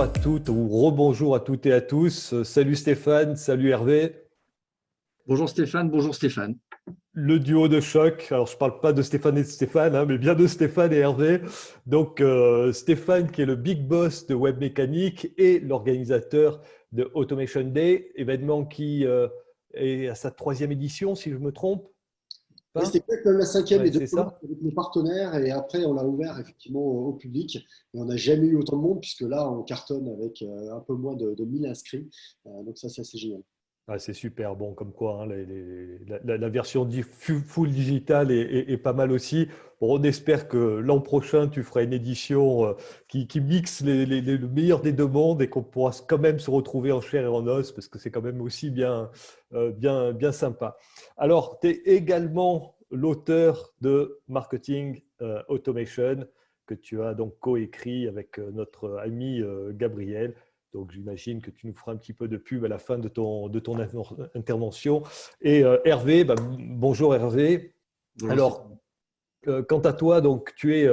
à toutes ou rebonjour à toutes et à tous. Salut Stéphane, salut Hervé. Bonjour Stéphane, bonjour Stéphane. Le duo de choc. Alors, je ne parle pas de Stéphane et de Stéphane, hein, mais bien de Stéphane et Hervé. Donc, Stéphane qui est le big boss de Web Mécanique et l'organisateur de Automation Day, événement qui est à sa troisième édition, si je me trompe Oui, pas. c'était peut-être même la cinquième Ouais, et de c'est ça. avec nos partenaires. Et après, on l'a ouvert effectivement au public. Et on n'a jamais eu autant de monde, puisque là, on cartonne avec un peu moins de 1000 inscrits. Donc ça, c'est assez génial. Ah, c'est super bon, comme quoi hein, la version full digital est pas mal aussi. Bon, on espère que l'an prochain, tu feras une édition qui mixe le meilleur des deux mondes et qu'on pourra quand même se retrouver en chair et en os parce que c'est quand même aussi bien sympa. Alors, tu es également l'auteur de Marketing Automation que tu as donc coécrit avec notre ami Gabriel. Donc, j'imagine que tu nous feras un petit peu de pub à la fin de ton intervention. Et Hervé, bonjour Hervé. Bonjour Alors, Stéphane. quant à toi, donc, tu es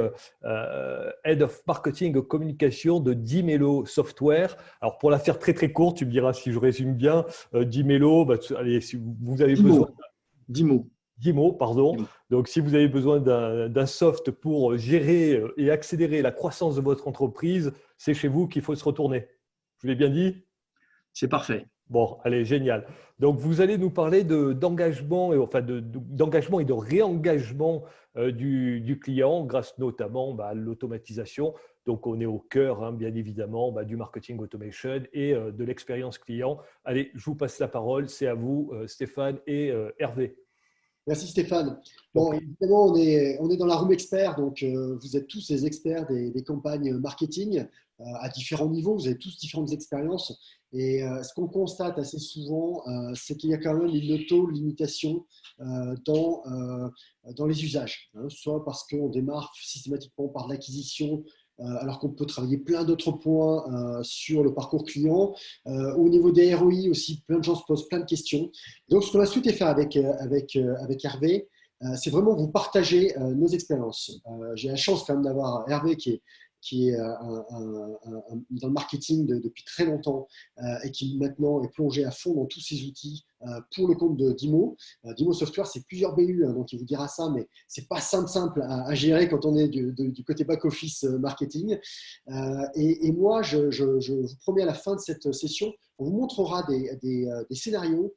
Head of Marketing et Communication de Dimelo Software. Alors, pour la faire très très courte, tu me diras si je résume bien. Dimelo, allez, si vous avez 10 besoin… mots. 10 mots. Dimo, pardon. 10 mots. Donc, si vous avez besoin d'un soft pour gérer et accélérer la croissance de votre entreprise, c'est chez vous qu'il faut se retourner. Je l'ai bien dit? C'est parfait. Bon, allez, génial. Donc, vous allez nous parler d'engagement d'engagement et de réengagement du client grâce notamment à l'automatisation. Donc, on est au cœur, hein, bien évidemment, du marketing automation et de l'expérience client. Allez, je vous passe la parole. C'est à vous, Stéphane et Hervé. Merci Stéphane. Je t'en Bon, prie. évidemment, on est dans la room expert, donc vous êtes tous les experts des campagnes marketing à différents niveaux, vous avez tous différentes expériences. Et ce qu'on constate assez souvent, c'est qu'il y a quand même une auto-limitation dans les usages, hein, soit parce qu'on démarre systématiquement par de l'acquisition, alors qu'on peut travailler plein d'autres points sur le parcours client. Au niveau des ROI aussi, plein de gens se posent plein de questions. Donc, ce qu'on a souhaité faire avec Hervé, c'est vraiment vous partager nos expériences. J'ai la chance quand même d'avoir Hervé qui est dans le marketing depuis très longtemps et qui maintenant est plongé à fond dans tous ces outils pour le compte de Dimo. Dimo Software, c'est plusieurs BU, hein, donc il vous dira ça, mais c'est pas simple à gérer quand on est du côté back-office marketing. Et moi, je vous promets à la fin de cette session, on vous montrera des scénarios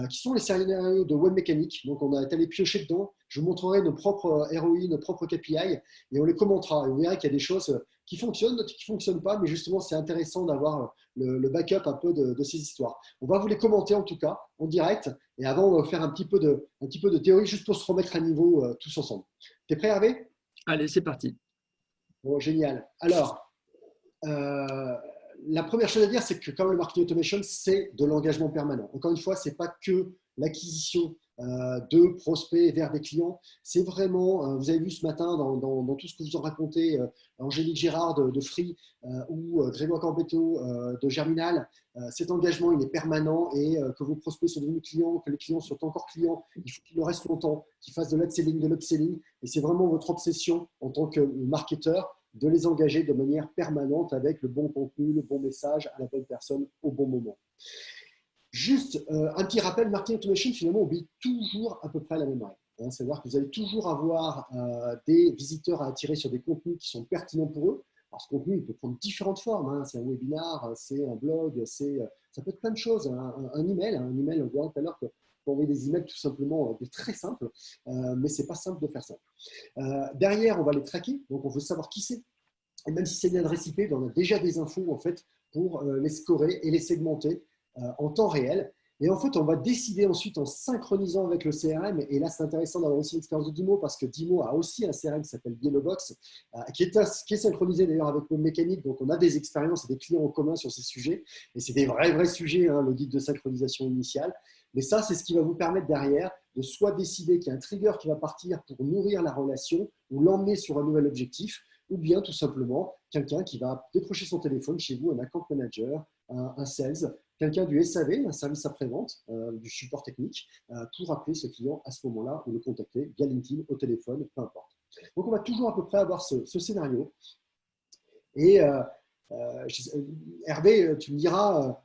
qui sont les scénarios de web mécanique. Donc, on est allé piocher dedans. Je vous montrerai nos propres ROI, nos propres KPI et on les commentera. Et vous verrez qu'il y a des choses qui fonctionnent, d'autres qui ne fonctionnent pas, mais justement, c'est intéressant d'avoir le backup un peu de ces histoires. On va vous les commenter en tout cas, en direct. Et avant, on va faire un petit peu de théorie juste pour se remettre à niveau tous ensemble. T'es prêt, Hervé? Allez, c'est parti. Bon, génial. Alors, la première chose à dire, c'est que quand même le marketing automation, c'est de l'engagement permanent. Encore une fois, ce n'est pas que l'acquisition de prospects vers des clients. C'est vraiment, vous avez vu ce matin dans tout ce que vous en racontez, Angélique Gérard de Free ou Grégoire Corbetto de Germinal, cet engagement, il est permanent et que vos prospects sont devenus clients, que les clients sont encore clients, il faut qu'ils le restent longtemps, qu'ils fassent de l'upselling, de l'upselling. Et c'est vraiment votre obsession en tant que marketeur de les engager de manière permanente avec le bon contenu, le bon message à la bonne personne au bon moment. Juste un petit rappel, marketing automation finalement obéit toujours à peu près à la même règle. Hein, c'est-à-dire que vous allez toujours avoir des visiteurs à attirer sur des contenus qui sont pertinents pour eux. Alors ce contenu, il peut prendre différentes formes. Hein. C'est un webinar, c'est un blog, ça peut être plein de choses. Un email, on verra tout à l'heure que pour envoyer des emails tout simplement très simples, mais ce n'est pas simple de faire ça. Derrière, on va les traquer, donc on veut savoir qui c'est. Et même si c'est une adresse IP, on a déjà des infos en fait pour les scorer et les segmenter en temps réel. Et en fait, on va décider ensuite en synchronisant avec le CRM. Et là, c'est intéressant d'avoir aussi l'expérience de Dimo parce que Dimo a aussi un CRM qui s'appelle Yellowbox, qui est synchronisé d'ailleurs avec nos mécaniques. Donc, on a des expériences et des clients en commun sur ces sujets. Et c'est des vrais sujets, hein, l'audit de synchronisation initiale. Mais ça, c'est ce qui va vous permettre derrière de soit décider qu'il y a un trigger qui va partir pour nourrir la relation ou l'emmener sur un nouvel objectif, ou bien tout simplement quelqu'un qui va décrocher son téléphone chez vous, un account manager, un sales, quelqu'un du SAV, un service après-vente, du support technique, pour appeler ce client à ce moment-là ou le contacter via LinkedIn, au téléphone, peu importe. Donc, on va toujours à peu près avoir ce scénario. Et Hervé, tu me diras,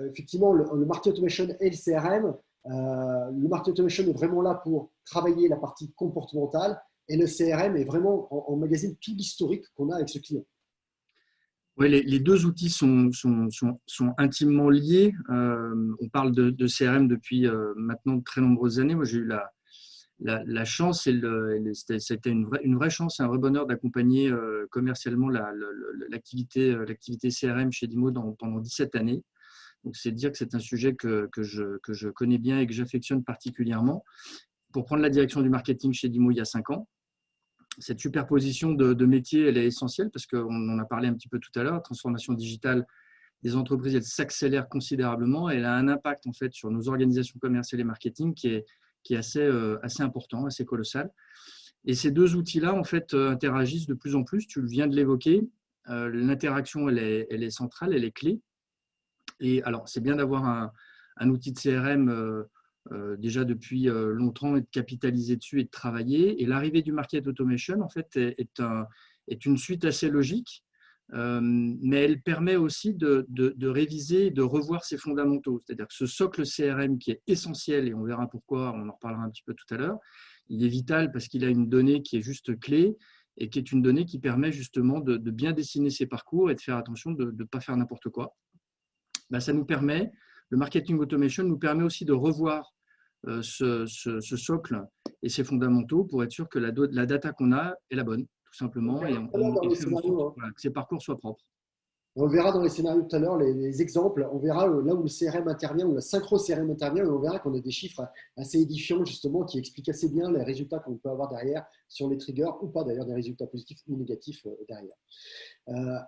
effectivement, le marketing automation et le CRM, le marketing automation est vraiment là pour travailler la partie comportementale et le CRM est vraiment en magazine tout l'historique qu'on a avec ce client. Oui, les deux outils sont intimement liés. On parle de CRM depuis maintenant de très nombreuses années. Moi, j'ai eu la chance c'était une vraie chance et un vrai bonheur d'accompagner commercialement l'activité CRM chez Dimo pendant 17 années. Donc, c'est dire que c'est un sujet que je connais bien et que j'affectionne particulièrement. Pour prendre la direction du marketing chez Dimo il y a 5 ans, cette superposition de métiers, elle est essentielle parce qu'on en a parlé un petit peu tout à l'heure. La transformation digitale des entreprises, elle s'accélère considérablement et elle a un impact en fait sur nos organisations commerciales et marketing qui est assez important, assez colossal. Et ces deux outils-là, en fait, interagissent de plus en plus. Tu viens de l'évoquer. L'interaction, elle est centrale, elle est clé. Et alors, c'est bien d'avoir un outil de CRM déjà depuis longtemps et de capitaliser dessus et de travailler. Et l'arrivée du market automation, en fait, est une suite assez logique, mais elle permet aussi de réviser et de revoir ses fondamentaux. C'est-à-dire que ce socle CRM qui est essentiel, et on verra pourquoi, on en reparlera un petit peu tout à l'heure, il est vital parce qu'il a une donnée qui est juste clé et qui est une donnée qui permet justement de bien dessiner ses parcours et de faire attention de ne pas faire n'importe quoi. Ben, ça nous permet, le marketing automation nous permet aussi de revoir ce socle et ses fondamentaux pour être sûr que la data qu'on a est la bonne, tout simplement, et Dans faire en sorte que ces parcours soient propres. On verra dans les scénarios tout à l'heure les exemples. On verra là où le CRM intervient, où le synchro CRM intervient, et on verra qu'on a des chiffres assez édifiants justement qui expliquent assez bien les résultats qu'on peut avoir derrière sur les triggers ou pas d'ailleurs des résultats positifs ou négatifs derrière.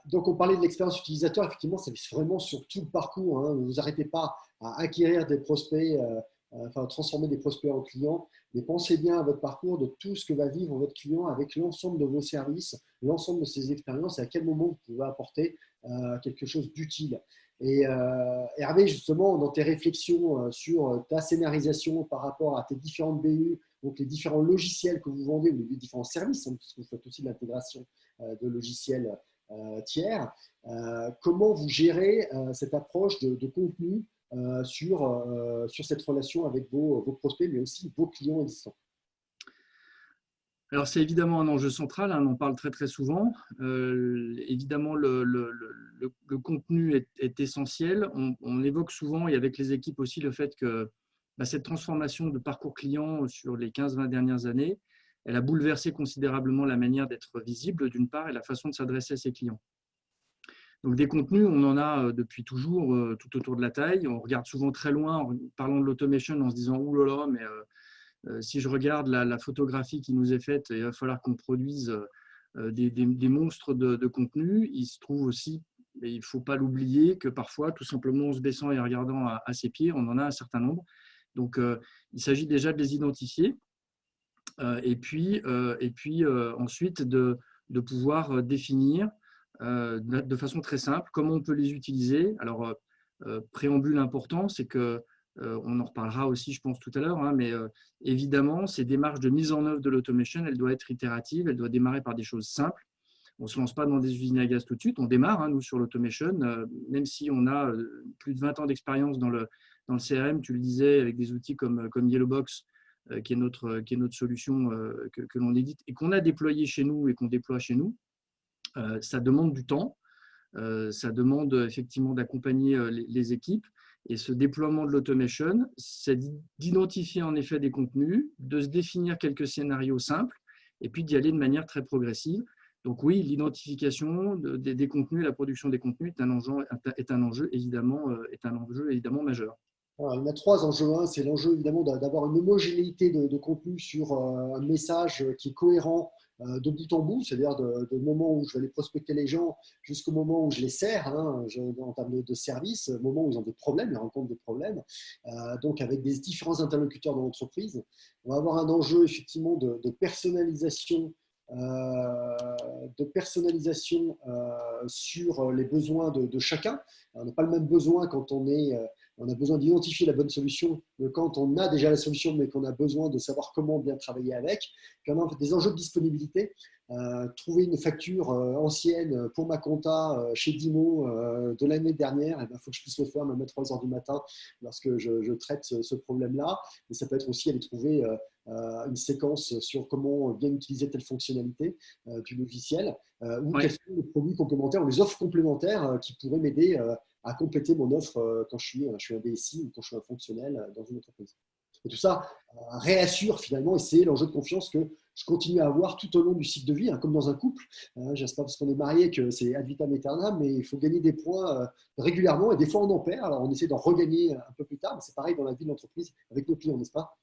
Donc on parlait de l'expérience utilisateur, effectivement c'est vraiment sur tout le parcours. Hein. Ne vous arrêtez pas à acquérir des prospects, enfin transformer des prospects en clients, mais pensez bien à votre parcours de tout ce que va vivre votre client avec l'ensemble de vos services, l'ensemble de ses expériences et à quel moment vous pouvez apporter quelque chose d'utile. Et Hervé, justement, dans tes réflexions sur ta scénarisation par rapport à tes différentes BU, donc les différents logiciels que vous vendez, ou les différents services, hein, parce que vous faites aussi de l'intégration de logiciels tiers, comment vous gérez cette approche de contenu sur cette relation avec vos prospects, mais aussi vos clients existants? Alors, c'est évidemment un enjeu central, hein, on en parle très très souvent. Évidemment, le contenu est essentiel. On évoque souvent, et avec les équipes aussi, le fait que cette transformation de parcours client sur les 15-20 dernières années, elle a bouleversé considérablement la manière d'être visible, d'une part, et la façon de s'adresser à ses clients. Donc, des contenus, on en a depuis toujours tout autour de la taille. On regarde souvent très loin en parlant de l'automation en se disant « Ouh là là, mais… si je regarde la photographie qui nous est faite, il va falloir qu'on produise des monstres de contenu. Il se trouve aussi, et il ne faut pas l'oublier, que parfois, tout simplement en se baissant et en regardant à ses pieds, on en a un certain nombre. Donc, il s'agit déjà de les identifier et puis ensuite de pouvoir définir de façon très simple comment on peut les utiliser. Alors, préambule important, c'est que on en reparlera aussi, je pense, tout à l'heure, hein, mais évidemment, ces démarches de mise en œuvre de l'automation, elle doit être itérative, elle doit démarrer par des choses simples. On ne se lance pas dans des usines à gaz tout de suite, on démarre, hein, nous, sur l'automation, même si on a plus de 20 ans d'expérience dans le CRM, tu le disais, avec des outils comme Yellowbox, qui est notre solution que l'on édite et qu'on a déployé chez nous et qu'on déploie chez nous. Ça demande du temps, ça demande effectivement d'accompagner les équipes. Et ce déploiement de l'automation, c'est d'identifier en effet des contenus, de se définir quelques scénarios simples et puis d'y aller de manière très progressive. Donc oui, l'identification des contenus, la production des contenus est un enjeu évidemment majeur. Alors, il y en a 3 enjeux. C'est l'enjeu évidemment d'avoir une homogénéité de contenu sur un message qui est cohérent de bout en bout, c'est-à-dire du moment où je vais aller prospecter les gens jusqu'au moment où je les sers, hein, en termes de service, au moment où ils ont des problèmes, ils rencontrent des problèmes, donc avec des différents interlocuteurs dans l'entreprise. On va avoir un enjeu effectivement de personnalisation sur les besoins de chacun. On n'a pas le même besoin quand on est On a besoin d'identifier la bonne solution quand on a déjà la solution, mais qu'on a besoin de savoir comment bien travailler avec. Puis on a des enjeux de disponibilité. Trouver une facture ancienne pour ma compta chez Dimo de l'année dernière, il faut que je puisse le faire même à 3 heures du matin lorsque je traite ce problème-là. Et ça peut être aussi aller trouver une séquence sur comment bien utiliser telle fonctionnalité du logiciel ou quels sont les produits complémentaires ou les offres complémentaires qui pourraient m'aider à compléter mon offre quand je suis un DSI ou quand je suis un fonctionnel dans une entreprise. Et tout ça réassure finalement, et c'est l'enjeu de confiance que je continue à avoir tout au long du cycle de vie, comme dans un couple. J'espère parce qu'on est marié que c'est ad vitam aeternam, mais il faut gagner des points régulièrement et des fois on en perd. Alors on essaie d'en regagner un peu plus tard, mais c'est pareil dans la vie de l'entreprise avec nos clients, n'est-ce pas?